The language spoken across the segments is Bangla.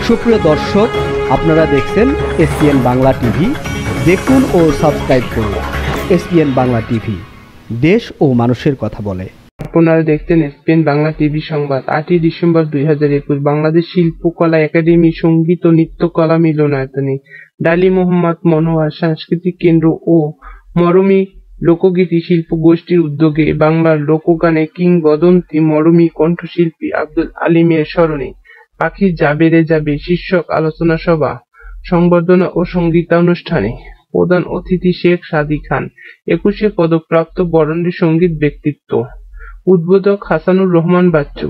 সুপ্রিয় দর্শক, আপনারা দেখছেন এসপিএন বাংলা টিভি। দেখুন ও সাবস্ক্রাইব করুন এসপিএন বাংলা টিভি, দেশ ও মানুষের কথা বলে। আপনারা দেখছেন এসপিএন বাংলা টিভি সংবাদ। 8ই ডিসেম্বর 2021 বাংলাদেশ শিল্পকলা একাডেমি সঙ্গীত ও নৃত্যকলা মিলনায়তনে ডালি মোহাম্মদ মনোয়ার সাংস্কৃতিক কেন্দ্র ও মরমী লোকগীতি শিল্প গোষ্ঠীর উদ্যোগে বাংলার লোকগানে কিংবদন্তি মরমী কণ্ঠশিল্পী আব্দুল আলিমের স্মরণে পাখি যাবে রে যাবে শীর্ষক আলোচনা সভা, সংবর্ধনা ও সঙ্গীতানুষ্ঠানে প্রধান অতিথি শেখ সাদী খান, 21শে পদকপ্রাপ্ত বরেন্দ্রী সঙ্গীত ব্যক্তিত্ব, উদ্বোধক হাসানুর রহমান বাচ্চু,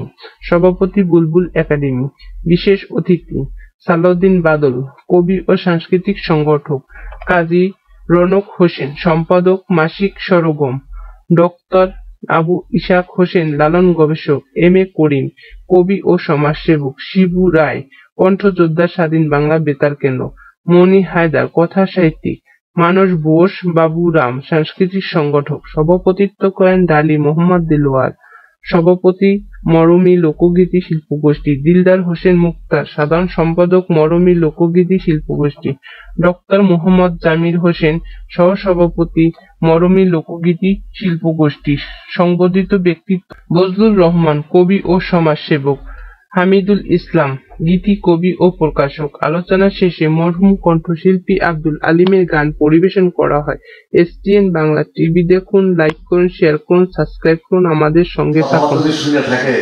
সভাপতি বুলবুল একাডেমি, বিশেষ অতিথি সালাউদ্দিন বাদল, কবি ও সাংস্কৃতিক সংগঠক কাজী রনক হোসেন, সম্পাদক মাসিক সরগম, ডক্টর আবু ইসাক হোসেন লালন, গবেষক এম এ করিম, কবি ও সমাজসেবক শিবু রায়, কণ্ঠযোদ্ধা স্বাধীন বাংলা বেতার কেন্দ্র, মনি হায়দার কথা সাহিত্যিক, মানস বোস, বাবু রাম সাংস্কৃতিক সংগঠক। সভাপতিত্ব করেন ডালি মোহাম্মদ দিলওয়ার, সভাপতি মরমী লোকগীতি শিল্পগোষ্ঠী দিলদার হোসেন মুক্তার, সাধারণ সম্পাদক মরমী লোকগীতি শিল্পগোষ্ঠী ডক্টর মোহাম্মদ জামির হোসেন, সহসভাপতি মরমী লোকগীতি শিল্পগোষ্ঠী। সংবর্ধিত ব্যক্তিত্ব বজলুর রহমান, কবি ও সমাজসেবক, হামিদুল ইসলাম, গীতি কবি ও প্রকাশক। আলোচনা শেষে মরহুম কণ্ঠশিল্পী আব্দুল আলিমের গান পরিবেশন করা হয়। এসপিএন বাংলা টিভি দেখুন, লাইক করুন, শেয়ার করুন, সাবস্ক্রাইব করুন, আমাদের সঙ্গে থাকুন। শুনে থাকে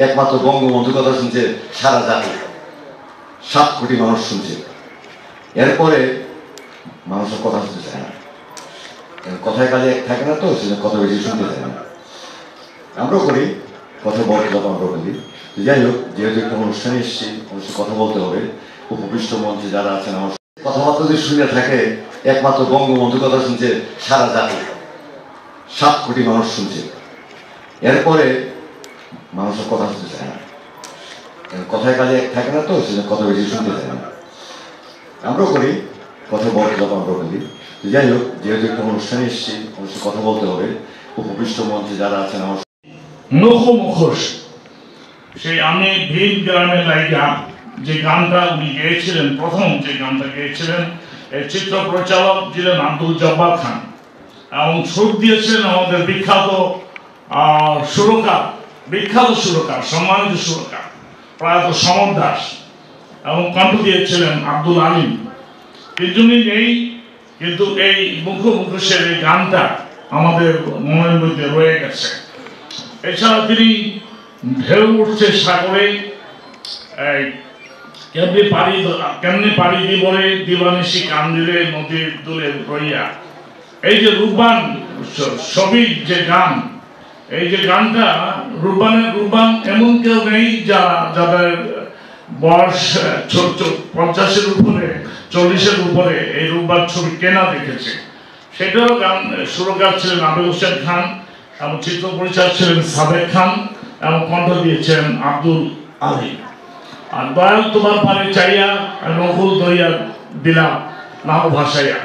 একমাত্র বঙ্গবন্ধু কথা শুনছে সারা জাতি, 7 কোটি মানুষ শুনছে। এরপরে মানুষের কথা শুনতে চায় না, কথায় কাজে থাকে না, তো সেজন্য কথা বেশি শুনতে চায় না। আমরাও করি, কথা বলতে আমরাও বলি। যাই হোক, যেহেতু একটা অনুষ্ঠানে এসেছি, অবশ্যই কথা বলতে হবে। উপবিষ্ট মঞ্চে যারা আছেন, আমার কথাবার্তা যদি শুনে থাকে একমাত্র বঙ্গবন্ধু কথা শুনছে সারা জাতি, 7 কোটি মানুষ শুনছে। এরপরে মানুষের কথা শুনতে চায় না, কথায় কাজে থাকে না, তো সেজন্য কথা বেশি শুনতে চায় না। আমরাও করি, কথা বলতে আমরাও বলি। যাই হোক, যেহেতু একটা অনুষ্ঠানে এসেছি, অবশ্যই কথা বলতে হবে। উপবিষ্ট মঞ্চে যারা আছেন, আমার মুখোশ সেই আমি ভিন গ্রামে লাইগা যে গানটা উনি গেয়েছিলেন, প্রথম যে গানটা গেয়েছিলেন, এর চিত্র পরিচালক ছিলেন আব্দুল জব্বার খান এবং সুর দিয়েছিলেন আমাদের বিখ্যাত সুরকার, সম্মানিত সুরকার প্রয়াত সমর দাস, এবং কণ্ঠ দিয়েছিলেন আব্দুল আলিম। তিনজনই নেই, কিন্তু এই মুখোশের এই গানটা আমাদের মনের মধ্যে রয়ে গেছে। এছাড়া তিনি ঢেউ উঠছে সাগরে, কেমনি পাড়ি দিবরে দিবানিশি কান্দিরে নদীর দূরে রইয়া, এই যে রূপবান ছবির যে গান, এই যে গানটা রূপবান এমন কেউ নেই যাদের বয়স 50-এর উপরে, 40-এর উপরে এই রূপবান ছবি কেনা দেখেছে। সেটারও গান সুরকার ছিলেন আবির হোসেন খান এবং চিত্র পরিচালক ছিলেন সাদেক খান এবং কণ্ঠ দিয়েছেন আব্দুল আলী। আর দয়াল তোমার পারে চাইয়া নকুল দইয়া দিলাম নাম ভাসাইয়া,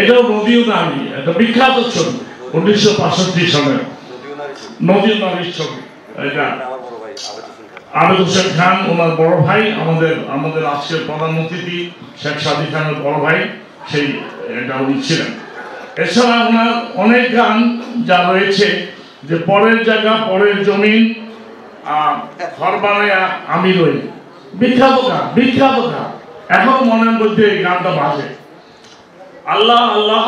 এটাও নদীও নারী, একটা বিখ্যাত ছবি 1965 সালের নদী নারীর ছবি। এটা আবির হোসেন খান ওনার বড় ভাই, আমাদের আজকের প্রধান অতিথি শেখ সাদী খানের বড় ভাই, সেই এটা উনি ছিলেন। এছাড়া ওনার অনেক গান যা রয়েছে, যে পরের জায়গা পরের জমিন, ঘর বানায়া আমি রই, বিখ্যাত গান, এখন মনের মধ্যে এই গানটা বাজে। আল্লাহ আল্লাহ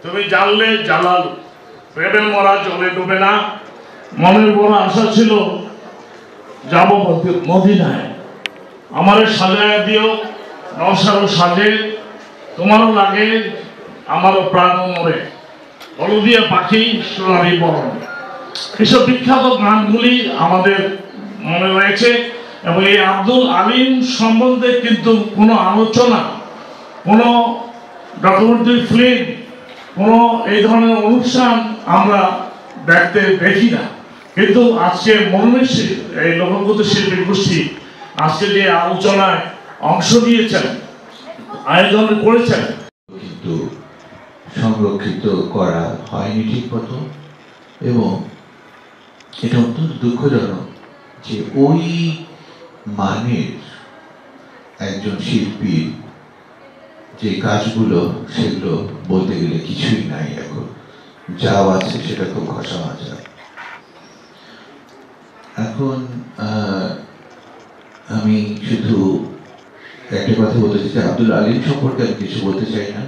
তুমি জানলে জালাল, প্রেমের মরা জলে ডুবে না, মনের বড় আশা ছিল যাব মদিনায়, আমারে সাজায়া দিও নওশারও সাজে, তোমারও লাগে আমারও প্রাণ মরে, হলুদিয়া পাখি সোনারি বরণ। এসব বিখ্যাত গানগুলি আমাদের মনে রয়েছে। এবং এই আব্দুল আলিম সম্বন্ধে কিন্তু কোনো আলোচনা, কোনো ডকুমেন্টারি ফিল্ম, কোনো এই ধরনের অনুষ্ঠান আমরা দেখি না। কিন্তু আজকে মরমী এই লোকগীত শিল্পী গোষ্ঠী আজকে যে আলোচনায় অংশ নিয়েছেন, আয়োজন করেছেন, কিন্তু সংরক্ষিত করা হয়নি ঠিক মতো, এবং এটা অত্যন্ত দুঃখজনক যে ওই মানের একজন শিল্পীর যে কাজগুলো সেগুলো বলতে গেলে কিছুই নাই, এখন যাও আছে সেটা খুব ঘষা মাজা। এখন আমি শুধু একটা কথা বলতে চাই, আব্দুল আলিম সম্পর্কে আমি কিছু বলতে চাই না,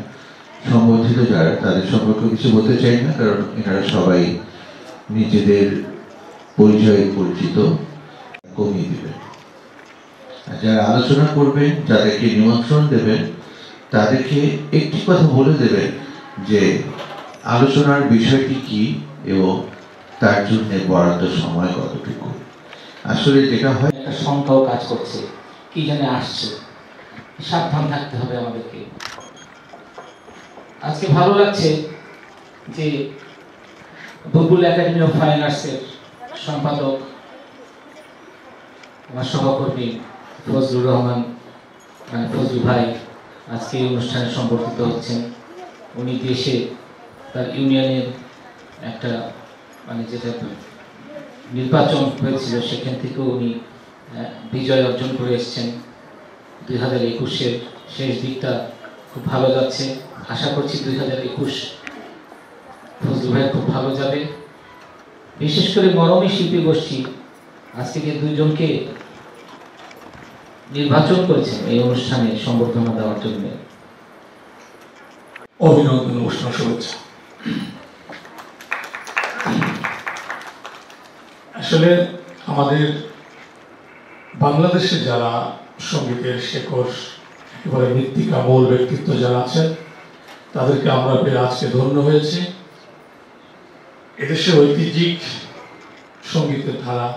সম্বন্ধিত যারা তাদের সম্পর্কে কিছু বলতে চাই না, কারণ এনারা সবাই নিজেদের পরিচয় পরিচিত, কমিয়ে দেবেন। আর যারা আলোচনা করবেন, যাদেরকে নিমন্ত্রণ দেবেন, তাদেরকে একটি কথা বলে দেবেন যে আলোচনার বিষয়টি কি এবং তার জন্য বরাদ্দ সময় কতটুকু। আসলে যেটা হয়, একটা সংখ্যাও কাজ করছে, কি জানে আসছে, সাবধান থাকতে হবে আমাদেরকে। আজকে ভালো লাগছে যে বুলবুল একাডেমি অফ ফাইন আর্টসের সম্পাদক আমার সহকর্মী ফজলুর রহমান ফজলু ভাই আজকে এই অনুষ্ঠানে সম্পর্কিত হচ্ছেন। উনি দেশে তার ইউনিয়নের একটা যেটা নির্বাচন হয়েছিল সেখান থেকেও উনি বিজয় অর্জন করে এসছেন। 2021-এর শেষ দিকটা খুব ভালো যাচ্ছে, আশা করছি 2021 ফজলু ভাই খুব ভালো যাবে। বিশেষ করে মরমী শিল্পী গোষ্ঠী আজকে যে দুইজনকে নির্বাচন করেছেন এই অনুষ্ঠানে সংবর্ধনা দেওয়ার জন্য, অভিনন্দন, অনুষ্ঠান শুভেচ্ছা। আসলে আমাদের বাংলাদেশে যারা সঙ্গীতের শেকড় একেবারে মৃত্তিকা মূল ব্যক্তিত্ব যারা আছেন তাদেরকে আমরা পেয়ে আজকে ধন্য হয়েছি। এদেশের ঐতিহ্যিক সঙ্গীতের ধারা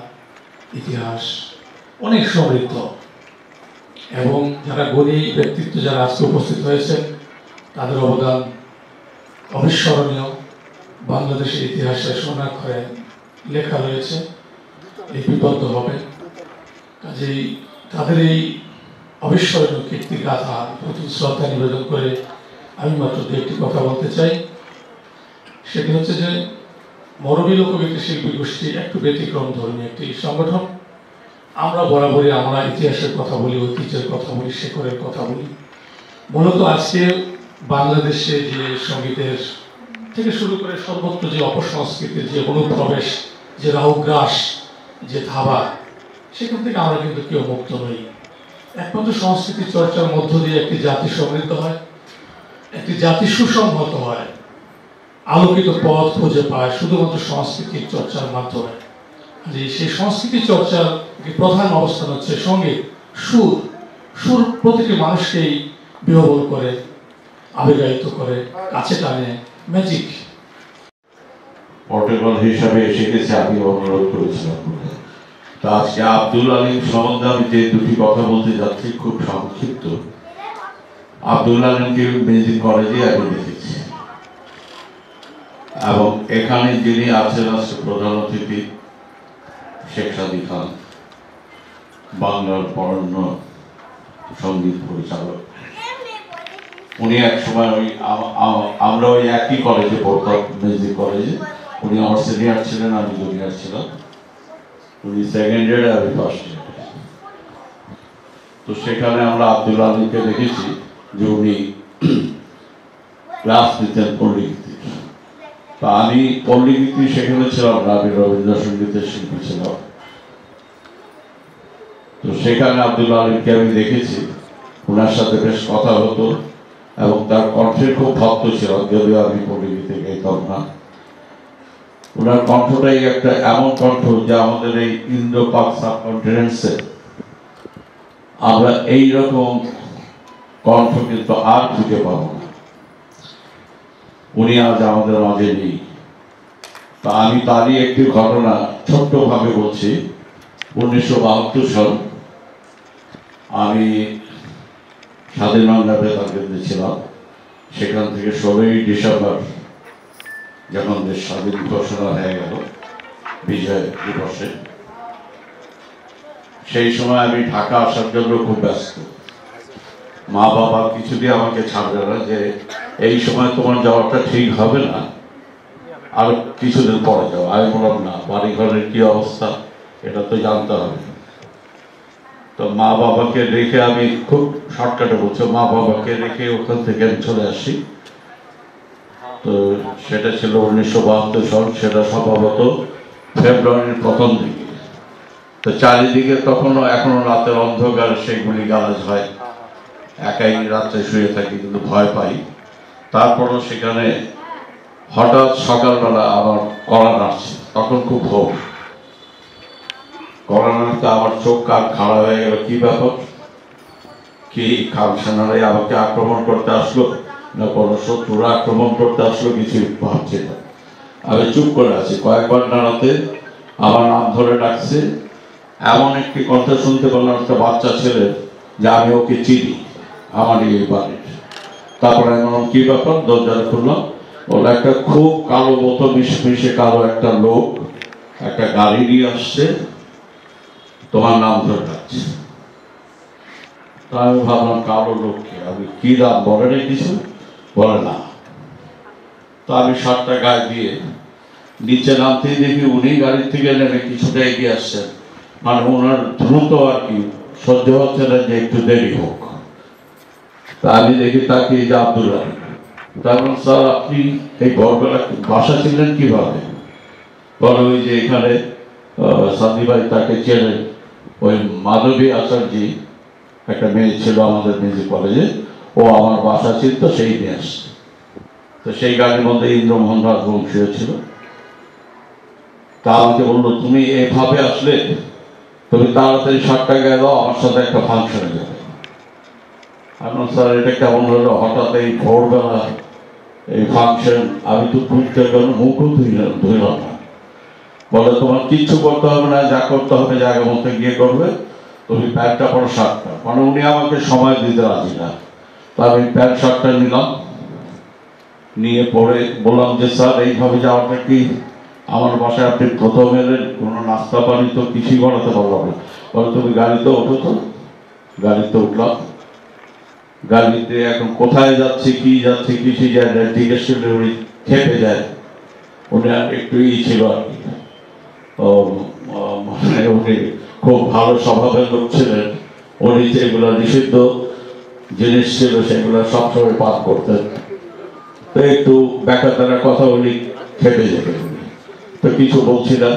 ইতিহাস অনেক সমৃদ্ধ এবং যারা গুণী ব্যক্তিত্ব যারা আজকে উপস্থিত হয়েছেন তাদের অবদান অবিস্মরণীয়। বাংলাদেশের ইতিহাসে সোনাক্ষরে লেখা রয়েছে, লিপিবদ্ধ হবে। কাজেই তাদের এই অবিস্মরণীয় কীর্তির গাথা প্রতি শ্রদ্ধা নিবেদন করে আমি মাত্র দু একটি কথা বলতে চাই। সেটি হচ্ছে যে মরমী লোকগীতি শিল্পী গোষ্ঠী একটু ব্যতিক্রম ধর্মী একটি সংগঠন। আমরা বরাবরই আমরা ইতিহাসের কথা বলি, ঐতিহ্যের কথা বলি, শেকড়ের কথা বলি। মূলত আজকে বাংলাদেশে যে সঙ্গীতের থেকে শুরু করে সর্বত্র যে অপসংস্কৃতির যে অনুপ্রবেশ, যে রাহুগ্রাস, যে ধাবা, সেখান থেকে আমরা কিন্তু কেউ মুক্ত নই। একমাত্র সংস্কৃতি চর্চার মধ্য দিয়ে একটি জাতি সমৃদ্ধ হয়, একটি জাতি সুসংহত হয়, আলোকিত পথ খুঁজে পায় শুধুমাত্র সংস্কৃতির চর্চার মাধ্যমে। যে সেই সংস্কৃতি চর্চার একটি প্রধান অবস্থান হচ্ছে সঙ্গীত। সুর, সুর প্রতিটি মানুষকেই বিহ্বল করে, আবেগায়িত করে, কাছে টানে, ম্যাজিক। পোর্টেবল হিসাবে এসে গেছে, আমি অনুরোধ করেছিলাম। তো আজকে আব্দুল আলিম সম্বন্ধে আমি যে দুটি কথা বলতে যাচ্ছি খুব সংক্ষিপ্ত। আব্দুল আলিমকে মিউজিক কলেজে আমি দেখেছি এবং এখানে যিনি আছেন আজকে প্রধান অতিথি শেখ সাদি খান, বাংলার বরেণ্য সঙ্গীত পরিচালক। উনি এক সময় আমরা ওই একই কলেজে পড়তাম, মিউজিক কলেজে। উনি আমার সিনিয়র ছিলেন, আমি জুনিয়র ছিলাম। উনি সেকেন্ড ইয়ারে, আমি ফার্স্ট ইয়ারে। তো সেখানে আমরা আব্দুল আলিমকে দেখেছি যে উনি ক্লাস নিতেন পল্লীগীতি। তা আমি পল্লীগীতি সেখানে ছিলাম না, আমি রবীন্দ্রসঙ্গীতের শিল্পী ছিলাম। তো সেখানে আব্দুল আলিমকে আমি দেখেছি, ওনার সাথে বেশ কথা হতো এবং তার কণ্ঠের খুব ভক্ত ছিলাম, যদিও আমি পল্লীগীতি গাইতাম না। ওনার কণ্ঠটাই একটা এমন কণ্ঠ যে আমাদের এই ইন্দো পাক সাবকন্টিনেন্টসে আমরা এইরকম কণ্ঠ কিন্তু আর খুঁজে পাবো না। উনি আজ আমাদের মাঝে নেই। তা আমি তারই একটি ঘটনা ছোট্টভাবে বলছি। 1972 সাল আমি স্বাধীন বাংলা বেতার কেন্দ্রে ছিলাম। সেখান থেকে 16ই ডিসেম্বর যখন দেশ স্বাধীন ঘোষণা হয়ে গেল বিজয় দিবসে, সেই সময় আমি ঢাকা আসার জন্য খুব ব্যস্ত। মা বাবা কিছুদিন আমাকে ছাড়বে না যে এই সময় তোমার যাওয়াটা ঠিক হবে না, আর কিছুদিন পরে যাও। আমি বললাম না, বাড়ি ঘরের কি অবস্থা এটা তো জানতে হবে। তো মা বাবাকে রেখে, আমি খুব শর্টকাটে বলছি, মা বাবাকে রেখে ওখান থেকে আমি চলে আসি। তো সেটা ছিল 1972 সাল, সেটা সম্ভবত ফেব্রুয়ারির প্রথম দিকে। তো চারিদিকে তখনও এখনো রাতের অন্ধকার, সেগুলি গালাজ হয়, একাই রাত্রে শুয়ে থাকি কিন্তু ভয় পাই। তারপরও সেখানে হঠাৎ সকালবেলা আমার কড়া নাড়ছে, তখন খুব ভোর, কড়া নাড়তে আমার চোখ কান খাড়া হয়ে গেল। কি ব্যাপার, কি খামসানারাই আমাকে আক্রমণ করতে আসলো না কোনো শত্রুরা আক্রমণ করতে আসলো, কিছু ভাবছি না। আমি চুপ করে আছি। কয়েকবার নাড়াতে আমার নাম ধরে ডাকছে। এমন একটি কথা শুনতে পেলাম একটা বাচ্চা ছেলে, যে আমি ওকে চিনি, আমার এই বাড়ির। তারপরে আমি বললাম কি ব্যাপার, দরজাটা খুললাম। ওরা একটা খুব কালো মতো মিশে কালো একটা লোক একটা গাড়ি নিয়ে আসছে, তোমার নাম ধরে ডাকছে। তা আমি ভাবলাম কালো লোককে, আমি কি নাম বলে না, কিছু বলে না। তো আমি শার্টটা গায়ে দিয়ে নিচে নামতেই দেখি উনি গাড়ির থেকে নেমে কিছুটা এগিয়ে আসছেন, মানে ওনার দ্রুত আর কি সহ্য হচ্ছে না যে একটু দেরি হোক। তা আমি দেখি তাকে, যে আব্দুল আলী। তখন স্যার আপনি এই ভোরবেলা বাসা ছিলেন কিভাবে? বলে ওই যে এখানে সাদি ভাই তাকে চেনেন, ওই মাধবী আচার্যি একটা মেয়ে ছিল আমাদের মিউজিক কলেজে, ও আমার বাসা ছিল, তো সেই নিয়ে আসছে। তো সেই গাড়ির মধ্যে ইন্দ্রমোহন রাজবংশীয় ছিল। তা আমাকে বললো তুমি এভাবে আসলে, তুমি তাড়াতাড়ি 7 টাকা দাও, আমার সাথে একটা ফাংশনে যাবে। এখন স্যার এটা কেমন হলো, হঠাৎ এই ভোরবেলা এই ফাংশন, আমি তো বুঝতে গেলাম, মুখও ধুইলাম না। বলে তোমার কিচ্ছু করতে হবে না, যা করতে হবে জায়গা মতো গিয়ে করবে, তুমি প্যান্টটা পরো, শার্টটা। মানে উনি আমাকে সময় দিতে রাজি না। তা আমি প্যান্ট শার্টটা নিলাম, নিয়ে পরে বললাম যে স্যার এইভাবে যাওয়াটা কি আমার বাসায় আপনি প্রথম এলেন, কোনো নাস্তা পানি তো কিছুই বানাতে পারলাম না। বলে তুমি গাড়িতে ওঠো। তো গাড়িতে উঠলাম। গাড়িতে এখন কোথায় যাচ্ছে কি যাচ্ছে কিছুই যায় না, জিজ্ঞেস করলে উনি খেপে যায়। উনি একটু ছিল আর কি, মানে উনি খুব ভালো স্বভাবের লোক ছিলেন। উনি যেগুলো নিষিদ্ধ জিনিস ছিল সেগুলো সবসময় পাঠ করতেন। তো একটু ব্যাখ্যা কথা উনি খেপে যেতেন। তো কিছু বলছিলাম,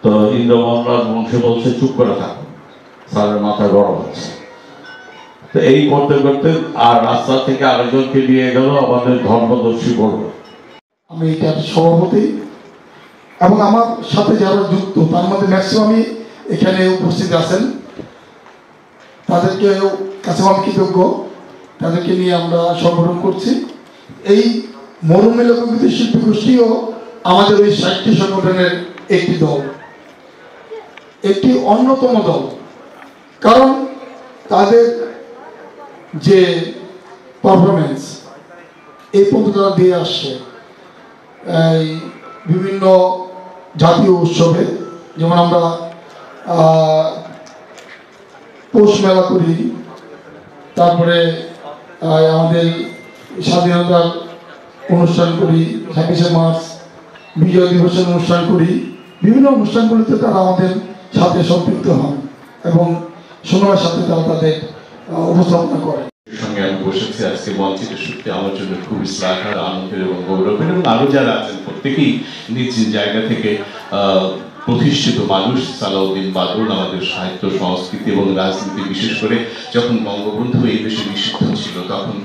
তো ইন্দ্রমোহন রাজবংশী বলছে চুপ করে থাকো, স্যারের মাথা গরম হচ্ছে। তো এই করতে করতে আর রাস্তা থেকে আরেকজনকে নিয়ে গেল আমাদের ধর্মদর্শী বলল, আমি এটার সভাপতি, এবং আমার সাথে যারা যুক্ত তার মধ্যে ম্যাক্সিমামই এখানে উপস্থিত আছেন। তাদেরকে কাছে আমি কৃতজ্ঞ, তাদেরকে নিয়ে আমরা সংগঠন করছি। এই মরুমে লোকগীতি শিল্পী গোষ্ঠীও আমাদের ওই 60টি সংগঠনের একটি দল, একটি অন্যতম দল। কারণ তাদের যে পারফরমেন্স এই পর্যন্ত তারা দিয়ে আসছে, এই বিভিন্ন জাতীয় উৎসবে, যেমন আমরা পৌষ মেলা করি, তারপরে আমাদের স্বাধীনতার অনুষ্ঠান করি, 26শে মার্চ বিজয় দিবসের অনুষ্ঠান করি। বিভিন্ন অনুষ্ঠানগুলিতে তারা আমাদের সাথে সম্পৃক্ত হন এবং সময়ের সাথে তারা তাদের উপস্থাপনা করে। সঙ্গে আমি বসেছি আজকে মঞ্চে, সত্যি আমার জন্য খুবই শ্লাঘার, আনন্দের এবং গৌরবের। এবং আরো যারা আছেন প্রত্যেকেই নিজ জায়গা থেকে প্রতিষ্ঠিত মানুষ। সালাউদ্দিন বাদল আমাদের সাহিত্য, সংস্কৃতি এবং রাজনীতি, বিশেষ করে যখন বঙ্গবন্ধু এই দেশে নিষিদ্ধ ছিল, তখন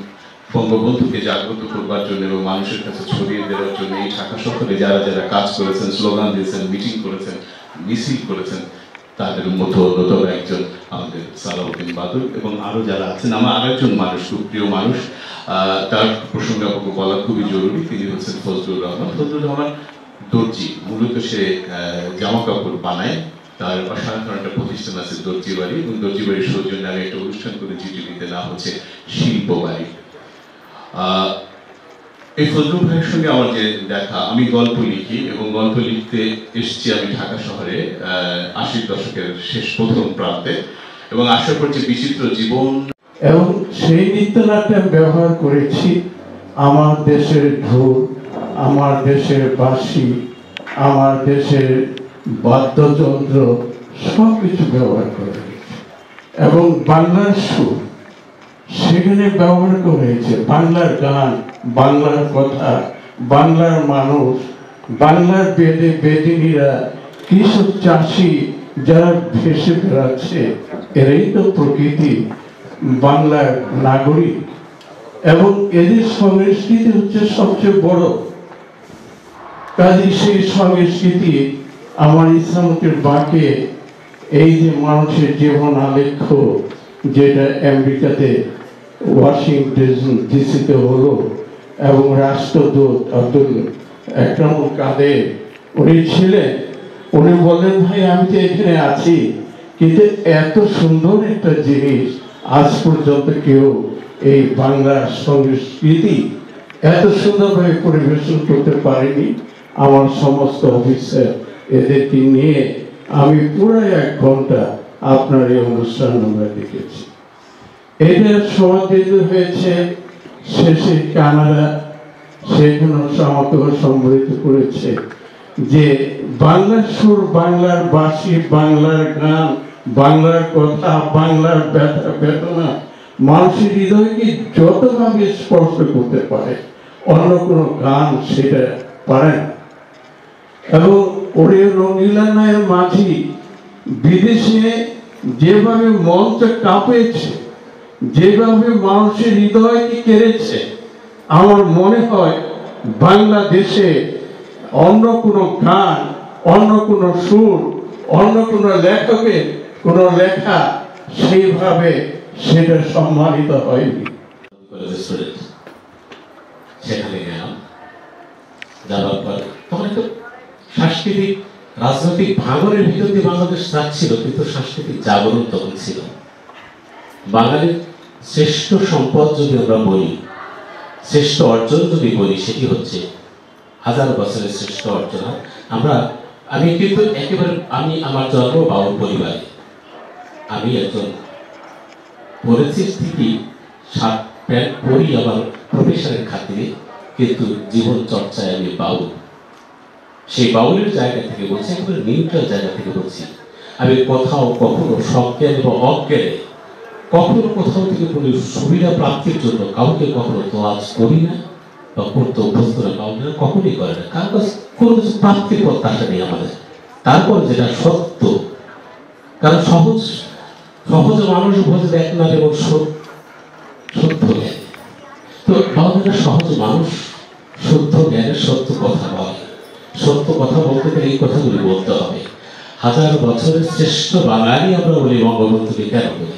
বঙ্গবন্ধুকে জাগ্রত করবার জন্য এবং মানুষের কাছে ছড়িয়ে দেওয়ার জন্য এই ঢাকা শহরে যারা যারা কাজ করেছেন, স্লোগান দিয়েছেন, মিটিং করেছেন, মিছিল করেছেন, তাদের মধ্যে অন্যতম একজন আমাদের সালাউদ্দিন বাদল। এবং আরো যারা আছেন, আমার আরেকজন মানুষ, খুব প্রিয় মানুষ, তার প্রসঙ্গে আপনাকে বলা খুবই জরুরি। তিনি হচ্ছেন ফজলুর রহমান। ফজলুর রহমান দর্জি, মূলত সে জামা কাপড় বানায়। তার অসাধারণ একটা প্রতিষ্ঠান আছে দর্জি বাড়ি, এবং দর্জি বাড়ির সৌজন্যে আমি একটা অনুষ্ঠান করে জিটিভিতে, নাম হচ্ছে শিল্প বাড়ি। এই ফজলুল ভাইয়ের সঙ্গে আমার যে দেখা, আমি গল্প লিখি এবং গল্প লিখতে এসেছি আমি ঢাকা শহরে 80 দশকের শেষ প্রথম প্রান্তে, এবং আশা করছি বিচিত্র জীবন, এবং সেই নৃত্যনাট্য ব্যবহার করেছি আমার দেশের ঢোল, আমার দেশের বাঁশি, আমার দেশের বাদ্যযন্ত্র সব কিছু ব্যবহার করা হয়েছে এবং বাংলার সুর সেখানে ব্যবহার করা হয়েছে, বাংলার গান, বাংলার কথা, বাংলার মানুষ, বাংলার বেদে বেদিনীরা, কৃষক চাষি যারা ভেসে বেড়াচ্ছে, এরাই তো প্রকৃতি, বাংলার নাগরিক। এবং এদের সংস্কৃতি হচ্ছে সবচেয়ে বড়। কাজে সেই সংস্কৃতি আমার ইসলামকের বাঁকে এই যে মানুষের জীবন আলেখ্য, যেটা আমেরিকাতে ওয়াশিংটন ডিসিতে হলো, এবং রাষ্ট্রদূত আব্দুল আকরামুল কাদের উনি ছিলেন, উনি বললেন ভাই আমি তো এখানে আছি, কিন্তু এত সুন্দর একটা জিনিস আজ পর্যন্ত কেউ এই বাংলার সংস্কৃতি এত সুন্দরভাবে পরিবেশন করতে পারেনি। আমার সমস্ত অফিসার এদেরকে নিয়ে আমি পুরো 1 ঘন্টা আপনার এই অনুষ্ঠান আমরা দেখেছি। এটা সমাদৃত হয়েছে শেষে কানাডা, সেখানে আমাকে সম্মিলিত করেছে যে বাংলার সুর, বাংলার বাঁশি, বাংলার গান, বাংলার কথা, বাংলার ব্যথা বেদনা মানুষের হৃদয়কে যতভাবে স্পর্শ করতে পারে অন্য কোনো গান সেটা পারে না। এবং ওরে রঙিলা নায়ের মাঝি বিদেশে যেভাবে মঞ্চ কাঁপেছে, যেভাবে মানুষের হৃদয়কে কেড়েছে, আমার মনে হয় বাংলাদেশে অন্য কোনো গান, অন্য কোনো সুর, অন্য কোনো লেখকের কোনো লেখা সেইভাবে সেটা সম্মানিত হয়নি। সেখানে গেলাম, যাওয়ার পর তখন একটু সাংস্কৃতিক রাজনৈতিক ভাঙনের ভিতর দিয়ে বাংলাদেশ যাচ্ছিল, কিন্তু সাংস্কৃতিক জাগরণ তখন ছিল। বাঙালির শ্রেষ্ঠ সম্পদ যদি আমরা বলি, শ্রেষ্ঠ অর্জন যদি বলি, সেটি হচ্ছে 1000 বছরের শ্রেষ্ঠ অর্জন। আমি কিন্তু একেবারে আমার জন্ম বাউল পরিবারে, আমি একজন পড়েছি ঠিকই, শার্ট প্যান্ট পরি আমার প্রফেশনের খাতিরে, কিন্তু জীবন চর্চায় আমি বাউল। সেই বাউলের জায়গা থেকে বলছি, একেবারে নিউট্রাল জায়গা থেকে বলছি। আমি কোথাও কখনো সজ্ঞান এবং অজ্ঞানে কখনো কোথাও থেকে কোনো সুবিধা প্রাপ্তির জন্য কাউকে কখনো তোয়াজ করি না বা করতে অভ্যস্ত না, কাউকে কখনই করে না। কারণ কোনো কিছু প্রাপ্তির প্রত্যাশা নেই আমাদের। তারপর যেটা সত্য, কারণ সহজে মানুষ বোঝে দেখ না এবং শুদ্ধ জ্ঞান। তো আমাদের সহজ মানুষ শুদ্ধ জ্ঞানের সত্য কথা বলে। সত্য কথা বলতে গেলে এই কথাগুলি বলতে হবে। 1000 বছরের শ্রেষ্ঠ বাঙালি আমরা বলি বঙ্গবন্ধুকে কেন বলি?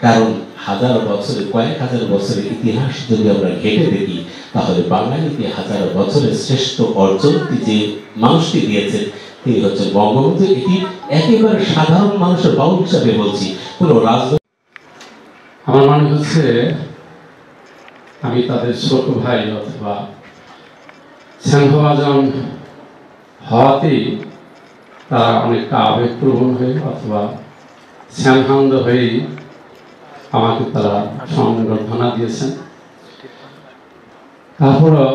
কারণ 1000 বছরের, কয়েক হাজার বছরের ইতিহাস যদি আমরা ঘেটে দেখি, তাহলে বাঙালিকে 1000 বছরের শ্রেষ্ঠ অর্জনটি যে মানুষটি দিয়েছেন তিনি হচ্ছেন বঙ্গবন্ধু। এটি একেবারে সাধারণ মানুষের বাউল হিসাবে বলছি, কোনো রাজনৈতিক। আমার মনে হচ্ছে আমি তাদের ছোট ভাই অথবা স্নেহভাজন হওয়াতেই তারা অনেকটা আবেগপ্রবণ হয়ে অথবা স্নেহানন্দ হয়েই আমাকে তারা সংবর্ধনা দিয়েছেন। তারপরও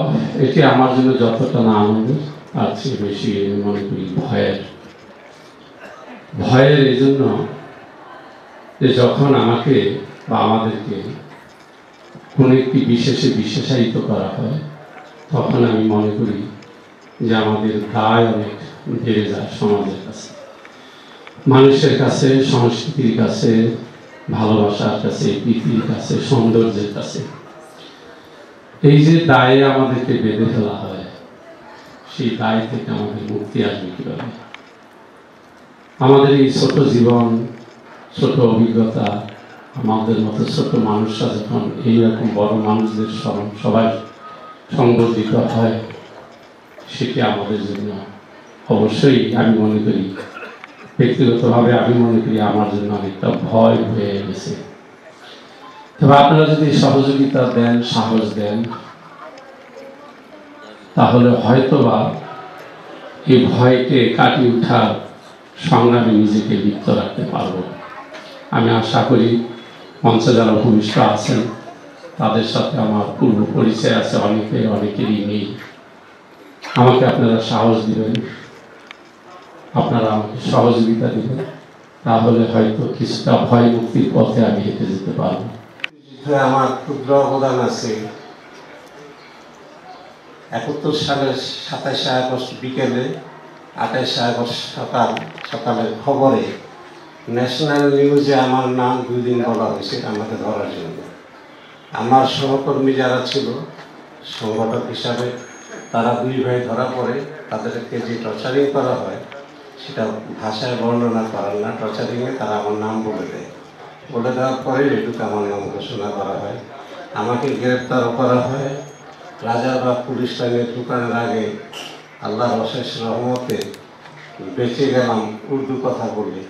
এটি আমার জন্য যতটা না আনন্দের, তার চেয়ে বেশি মনে করি ভয়ের এই জন্য যে যখন আমাকে বা আমাদেরকে কোনো একটি বিশেষে বিশেষায়িত করা হয়, তখন আমি মনে করি যে আমাদের দায় অনেক বেড়ে যায় সমাজের কাছে, মানুষের কাছে, সংস্কৃতির কাছে, ভালোবাসার কাছে, পৃথিবীর কাছে, সৌন্দর্যের কাছে। এই যে দায়ে আমাদেরকে বেঁধে ফেলা হয়, সেই দায় থেকে আমাদের মুক্তি আসবে কিভাবে? আমাদের এই ছোট জীবন, ছোট অভিজ্ঞতা, আমাদের মতো ছোট মানুষরা যখন এইরকম বড় মানুষদের সবাই সংবর্ধিত হয়, সেটি আমাদের জন্য অবশ্যই আমি মনে করি, ব্যক্তিগতভাবে আমি মনে করি আমার জন্য অনেকটা ভয় হয়ে গেছে। তবে আপনারা যদি সহযোগিতা দেন, সাহস দেন, তাহলে হয়তোবা এই ভয়কে কাটিয়ে ওঠার সংগ্রামে নিজেকে লিপ্ত রাখতে পারব। আমি আশা করি মঞ্চে যারা ভূমিষ্ঠ আছেন তাদের সাথে আমার পূর্ব পরিচয় আছে, অনেকেরই নেই, আমাকে আপনারা সাহস দিবেন, আপনারা আমাকে সহযোগিতা দিবেন, তাহলে হয়তো কিছুটা ভয় মুক্তির পথে আমি হেঁটে যেতে পারবো। আমার ক্ষুদ্র অবদান আছে। 71 সালের 27 আগস্ট বিকেলে 28 আগস্ট সকালের খবরে ন্যাশনাল নিউজে আমার নাম 2 দিন বলা হয়েছে আমাকে ধরার জন্য। আমার সহকর্মী যারা ছিল সংগঠক হিসাবে, তারা 2 ভাই ধরা পড়ে। তাদেরকে যে টর্চারিং করা হয় সেটা ভাষায় বর্ণনা করার না, টর্চারিংয়ে তারা আমার নাম বলে দেয়। বলে দেওয়ার পরে এটুকু আমার নাম ঘোষণা করা হয়। আমাকে গ্রেপ্তারও করা হয়। রাজারবাগ পুলিশ লাইনে ঢুকানোর আগে আল্লাহর অশেষ রহমতে বেঁচে গেলাম উর্দু কথা বলে।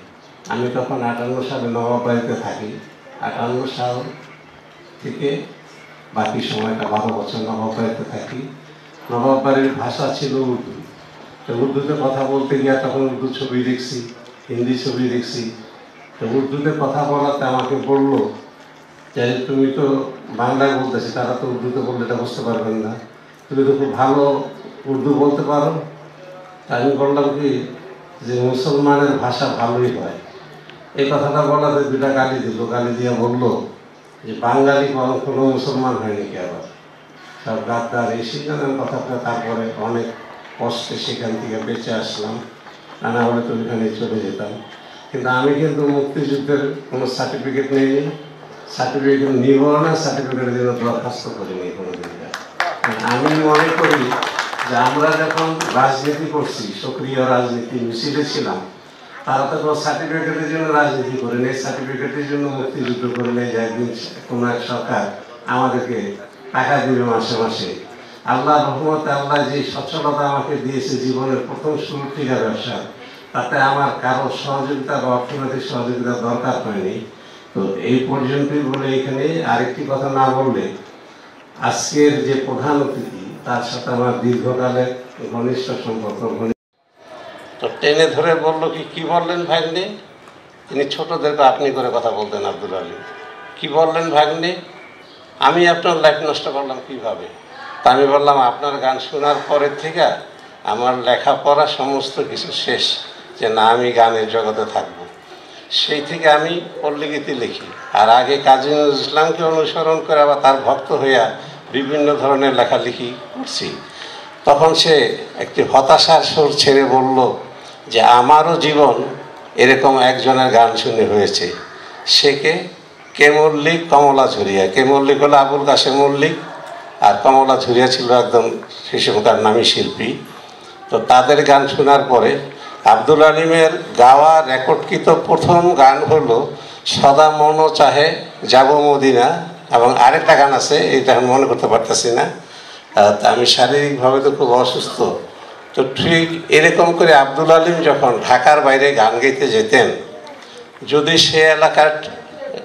আমি তখন 58 সালে নবাববাড়িতে থাকি। 58 সাল থেকে বাকি সময়টা 12 বছর নবাববাড়িতে থাকি। নবাববাড়ির ভাষা ছিল উর্দু। তো উর্দুতে কথা বলতে গিয়ে তখন উর্দু ছবি দেখছি, হিন্দি ছবি দেখছি। তো উর্দুতে কথা বলাতে আমাকে বললো যে তুমি তো বাংলায় বলতেছি, তারা তো উর্দুতে বললে এটা বুঝতে পারবেন না, তুমি তো খুব ভালো উর্দু বলতে পারো। আমি বললাম কি যে মুসলমানের ভাষা ভালোই হয়। এই কথাটা বলাতে 2টা গালি দিল। গালি দিয়ে বললো যে বাঙালি কোনো মুসলমান হয়নি কি, আবার সব গাদ্দার এই সিদ্ধান্তের কথাটা। তারপরে অনেক কষ্টে সেখান থেকে বেঁচে আসলাম, না হলে তো ওইখানে চলে যেতাম। কিন্তু আমি কিন্তু মুক্তিযুদ্ধের কোনো সার্টিফিকেট নিইনি, সার্টিফিকেট নিব না, সার্টিফিকেটের জন্য দরখাস্ত করিনি কোনোদিন। আমি মনে করি যে আমরা যখন রাজনীতি করছি, সক্রিয় রাজনীতি মিছিলে ছিলাম, তারা তো কোনো সার্টিফিকেটের জন্য রাজনীতি করে নেই, সার্টিফিকেটের জন্য মুক্তিযুদ্ধ করে নেই যে একদিন কোনো এক সরকার আমাদেরকে টাকা দিবে মাসে মাসে। আল্লাহ রহমতে আল্লাহ যে সচ্ছলতা আমাকে দিয়েছে জীবনের প্রথম শুরু থেকে ব্যবসা, তাতে আমার কারো সহযোগিতা বা অর্থনৈতিক সহযোগিতার দরকার হয়নি। তো এই পর্যন্তই বলে এখানে আরেকটি কথা না বললে, আজকের যে প্রধান অতিথি তার সাথে আমার দীর্ঘকালের ঘনিষ্ঠ সম্পর্ক। তো টেনে ধরে বললো কি বললেন ভাগ্নে? তিনি ছোটদেরকে আপনি করে কথা বলতেন আব্দুল আলী। কি বললেন ভাগ্নে? আমি আপনার লাইফ নষ্ট করলাম কিভাবে? তা আমি বললাম আপনার গান শোনার পরের থেকে আমার লেখাপড়া সমস্ত কিছু শেষ, যে না আমি গানের জগতে থাকবো। সেই থেকে আমি পল্লীগীতি লিখি। আর আগে কাজী নজরুল ইসলামকে অনুসরণ করে আবার তার ভক্ত হইয়া বিভিন্ন ধরনের লেখালেখি করছি। তখন সে একটি হতাশার সুর ছেড়ে বলল যে আমারও জীবন এরকম একজনের গান শুনে হয়েছে। সে কে মল্লিক, কমলা ঝুরিয়া। কে মল্লিক হলো আবুল কাশেম মল্লিক, আর কমলা ঝুরিয়া ছিল একদম সেই সময়কার নামী শিল্পী। তো তাদের গান শোনার পরে আব্দুল আলিমের গাওয়া রেকর্ডকৃত প্রথম গান হলো সদা মন চাহে যাব মদিনা, এবং আরেকটা গান আছে, এটা আমি মনে করতে পারতেছি না। আমি শারীরিকভাবে তো খুব অসুস্থ। তো ঠিক এরকম করে আব্দুল আলিম যখন ঢাকার বাইরে গান গাইতে যেতেন, যদি সে এলাকার,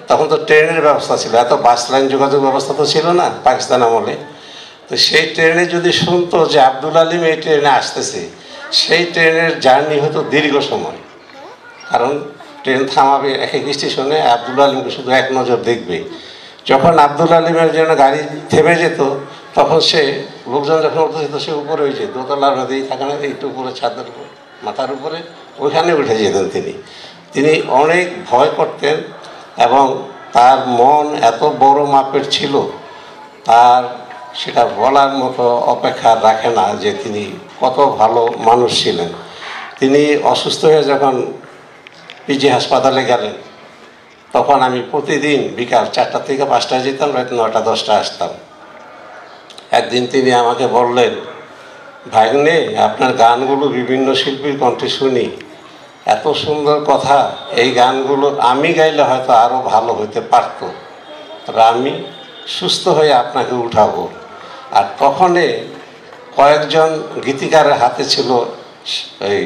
তখন তো ট্রেনের ব্যবস্থা ছিল, এত বাস লাইন যোগাযোগ ব্যবস্থা তো ছিল না পাকিস্তান আমলে। তো সেই ট্রেনে যদি শুনতো যে আব্দুল আলিম এই ট্রেনে আসতেছে, সেই ট্রেনের জার্নি হতো দীর্ঘ সময়। কারণ ট্রেন থামাবে এক এক স্টেশনে, আব্দুল আলিমকে শুধু এক নজর দেখবে। যখন আব্দুল আলিমের জন্য গাড়ি থেমে যেত, তখন সে লোকজন যখন উঠতে যেত, সে উপরে হয়েছে দোতলার মধ্যেই থাকে না, একটু উপরে ছাদের উপর, মাথার উপরে, ওইখানে উঠে যেতেন তিনি অনেক ভয় করতেন। এবং তার মন এত বড় মাপের ছিল, তার সেটা বলার মতো অপেক্ষা রাখে না যে তিনি কত ভালো মানুষ ছিলেন। তিনি অসুস্থ হয়ে যখন পিজি হাসপাতালে গেলেন, তখন আমি প্রতিদিন বিকাল 4টা থেকে 5টায় যেতাম, রাত 9টা 10টায় আসতাম। একদিন তিনি আমাকে বললেন, ভাগ্নে আপনার গানগুলো বিভিন্ন শিল্পীর কণ্ঠে শুনি, এত সুন্দর কথা, এই গানগুলো আমি গাইলে হয়তো আরও ভালো হতে পারত, তবে আমি সুস্থ হয়ে আপনাকে উঠাবো। আর তখনে কয়েকজন গীতিকারের হাতে ছিল এই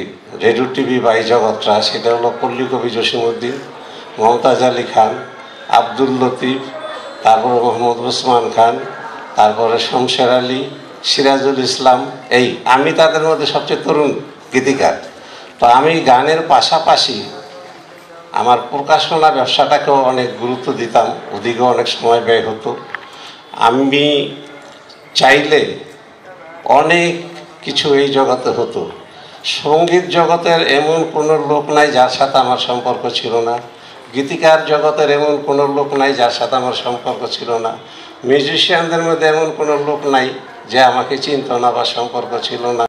রেডিও টিভি বা এই জগৎটা। সেটা হলো পল্লীকবি জসিমউদ্দিন, মমতাজ আলী খান, আব্দুল লতিফ, তারপরে মোহাম্মদ ওসমান খান, তারপরে শমশের আলী, সিরাজুল ইসলাম। আমি তাদের মধ্যে সবচেয়ে তরুণ গীতিকার। তো আমি গানের পাশাপাশি আমার প্রকাশনা ব্যবসাটাকেও অনেক গুরুত্ব দিতাম, ওদিকেও অনেক সময় ব্যয় হতো। আমি চাইলে অনেক কিছু এই জগতে হতো। সঙ্গীত জগতের এমন কোনো লোক নাই যার সাথে আমার সম্পর্ক ছিল না, গীতিকার জগতের এমন কোনো লোক নাই যার সাথে আমার সম্পর্ক ছিল না, মিউজিশিয়ানদের মধ্যে এমন কোনো লোক নাই যে আমাকে চিনত না বা সম্পর্ক ছিল না।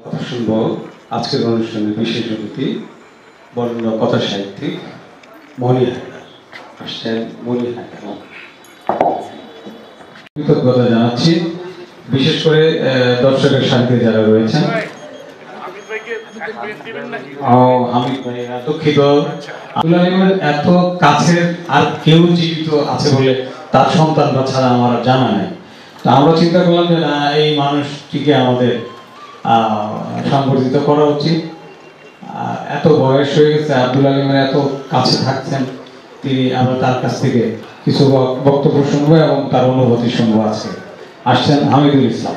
কথা শুনবো আজকের অনুষ্ঠানের বিশেষ অতিথি বরেণ্য কথা সাহিত্যিক মনি হায়দার আসছেন। মনি হায়দার, কৃতজ্ঞতা জানাচ্ছি বিশেষ করে দর্শকের সাথে যারা রয়েছেন। হামিদ ভাই, দুঃখিত, আব্দুল আলিমের এত কাছের আর কেউ জীবিত আছে বলে তার সন্তানরা ছাড়া আমার জানা নেই। তো আমরা চিন্তা করলাম যে না, এই মানুষটিকে আমাদের সংবর্ধিত করা উচিত। এত বয়স হয়ে গেছে, আব্দুল আলিমের এত কাছে থাকছেন তিনি, আমরা তার কাছ থেকে কিছু বক্তব্য শুনবো এবং তার অনুভূতি শুনবো। আছে আসছেন হামিদুল ইসলাম।